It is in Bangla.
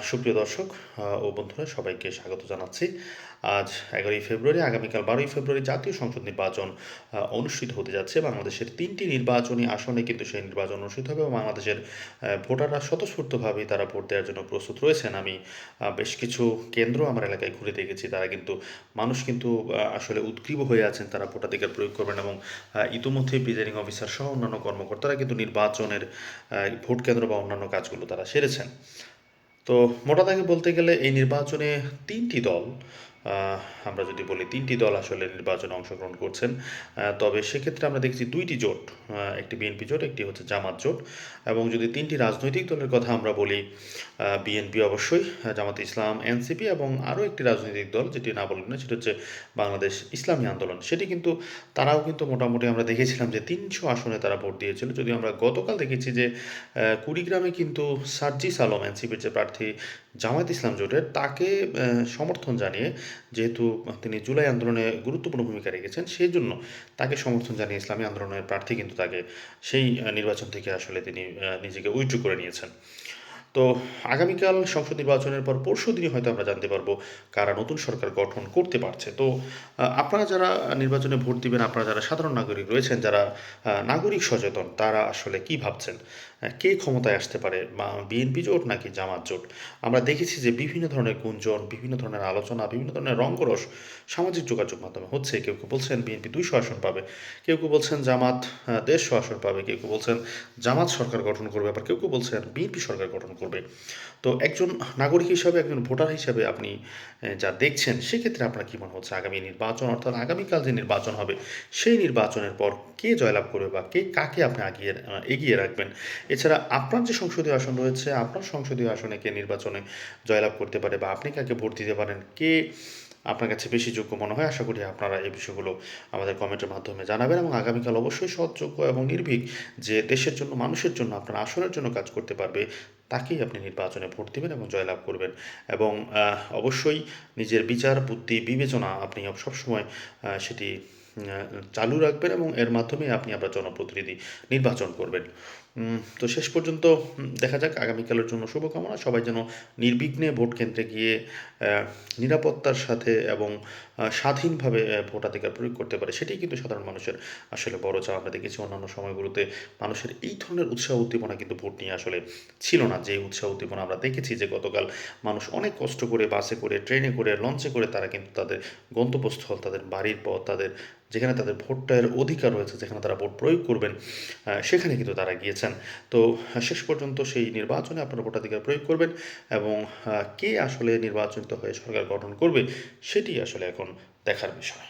সুপ্রিয় দর্শক ও বন্ধুরা সবাইকে স্বাগত জানাচ্ছি। আজ ১১ই ফেব্রুয়ারি, আগামীকাল ১২ই ফেব্রুয়ারি জাতীয় সংসদ নির্বাচন অনুষ্ঠিত হতে যাচ্ছে। বাংলাদেশের ৩টি নির্বাচনী আসনে কিন্তু সেই নির্বাচন অনুষ্ঠিত হবে এবং বাংলাদেশের ভোটাররা স্বতঃস্ফূর্তভাবেই তারা ভোট দেওয়ার জন্য প্রস্তুত রয়েছেন। আমি বেশ কিছু কেন্দ্র আমার এলাকায় ঘুরে দেখেছি। তারা কিন্তু মানুষ কিন্তু আসলে উদগ্রীব হয়ে আছেন। তারা ভোটাধিকার প্রয়োগ করবেন এবং ইতোমধ্যেই প্রিজাইডিং অফিসার সহ অন্যান্য কর্মকর্তারা কিন্তু নির্বাচনের ভোট কেন্দ্র বা অন্যান্য কাজগুলো তারা সেরেছেন। তো মোটা দাগে বলতে গেলে এই নির্বাচনে ৩টি দল আহ, আমরা যদি বলি ৩টি দল আসলে নির্বাচনে অংশগ্রহণ করছেন। তবে সেক্ষেত্রে আমরা দেখছি ২টি জোট, একটি বিএনপি জোট, একটি হচ্ছে জামাত জোট। এবং যদি ৩টি রাজনৈতিক দলের কথা আমরা বলি, বিএনপি অবশ্যই, জামাত ইসলাম, এনসিপি এবং আরও একটি রাজনৈতিক দল যেটি না বলবেন না সেটা হচ্ছে বাংলাদেশ ইসলামী আন্দোলন। সেটি কিন্তু তারাও কিন্তু মোটামুটি আমরা দেখেছিলাম যে ৩০০ আসনে তারা ভোট দিয়েছিল। যদিও আমরা গতকাল দেখেছি যে কুড়িগ্রামে কিন্তু সার্জিস আলম, এনসিপির যে প্রার্থী জামায়াত ইসলাম জোটের, তাকে সমর্থন জানিয়ে, যেহেতু তিনি জুলাই আন্দোলনে গুরুত্বপূর্ণ ভূমিকা রেখেছেন, সেই জন্য তাকে সমর্থন জানিয়ে ইসলামী আন্দোলনের প্রার্থী কিন্তু তাকে সেই নির্বাচন থেকে আসলে তিনি নিজেকে উইথড্র করে নিয়েছেন। তো আগামীকাল সংসদ নির্বাচনের পর পরশুদিনই হয়তো আমরা জানতে পারবো কারা নতুন সরকার গঠন করতে পারছে। তো আপনারা যারা নির্বাচনে ভোট দিবেন, আপনারা যারা সাধারণ নাগরিক রয়েছেন, যারা নাগরিক সচেতন, তারা আসলে কি ভাবছেন? কে ক্ষমতায় আসতে পারে, বা বিএনপি জোট নাকি জামাত জোট? আমরা দেখেছি যে বিভিন্ন ধরনের গুঞ্জন, বিভিন্ন ধরনের আলোচনা, বিভিন্ন ধরনের রঙ্গরস সামাজিক যোগাযোগ মাধ্যমে হচ্ছে। কেউ কেউ বলছেন বিএনপি ২০০ আসন পাবে, কেউ কেউ বলছেন জামাত ১৫০ আসন পাবে, কেউ কেউ বলছেন জামাত সরকার গঠন করবে, আবার কেউ কেউ বলছেন বিএনপি সরকার গঠন করবে। তো একজন নাগরিক হিসাবে, একজন ভোটার হিসাবে আপনি যা দেখছেন, সেক্ষেত্রে আপনার কী মনে হচ্ছে আগামী নির্বাচন, অর্থাৎ আগামীকাল যে নির্বাচন হবে, সেই নির্বাচনের পর কে জয়লাভ করবে বা কে কাকে আপনি এগিয়ে রাখবেন? এছাড়া আপনার যে সংসদীয় আসন রয়েছে, আপনার সংসদীয় আসনে কে নির্বাচনে জয়লাভ করতে পারে বা আপনি কাকে ভোট দিতে পারেন, কে আপনার কাছে বেশি যোগ্য মনে হয়? আশা করি আপনারা এই বিষয়গুলো আমাদের কমেন্টের মাধ্যমে জানাবেন এবং আগামীকাল অবশ্যই সৎ, যোগ্য এবং নির্ভীক, যে দেশের জন্য, মানুষের জন্য, আপনার আসনের জন্য কাজ করতে পারবে, তাকেই আপনি নির্বাচনে ভোট দিবেন এবং জয়লাভ করবেন। এবং অবশ্যই নিজের বিচার, বুদ্ধি, বিবেচনা আপনি সবসময় সেটি চালু রাখবেন এবং এর মাধ্যমেই আপনি আপনার জনপ্রতিনিধি নির্বাচন করবেন। তো শেষ পর্যন্ত দেখা যাক। আগামীকালের জন্য শুভকামনা। সবাই যেন নির্বিঘ্নে ভোট কেন্দ্রে গিয়ে নিরাপত্তার সাথে এবং স্বাধীনভাবে ভোটাধিকার প্রয়োগ করতে পারে, সেটাই কিন্তু সাধারণ মানুষের আসলে বড় চাওয়া। আমরা দেখেছি অন্যান্য সময়গুলোতে মানুষের এই ধরনের উৎসাহ উদ্দীপনা কিন্তু ভোট নিয়ে আসলে ছিল না। যে উৎসাহ উদ্দীপনা আমরা দেখেছি, যে গতকাল মানুষ অনেক কষ্ট করে, বাসে করে, ট্রেনে করে, লঞ্চে করে তারা কিন্তু তাদের গন্তব্যস্থল, তাদের বাড়ির পথ, তাদের যেখানে তাদের ভোটের অধিকার রয়েছে, যেখানে তারা ভোট প্রয়োগ করবেন, সেখানে কিন্তু তারা গিয়েছেন। তো শেষ পর্যন্ত সেই নির্বাচনে আপনারা ভোটাধিকার প্রয়োগ করবেন এবং কে আসলে নির্বাচিত হয়ে সরকার গঠন করবে, সেটি আসলে এখন দেখার বিষয়।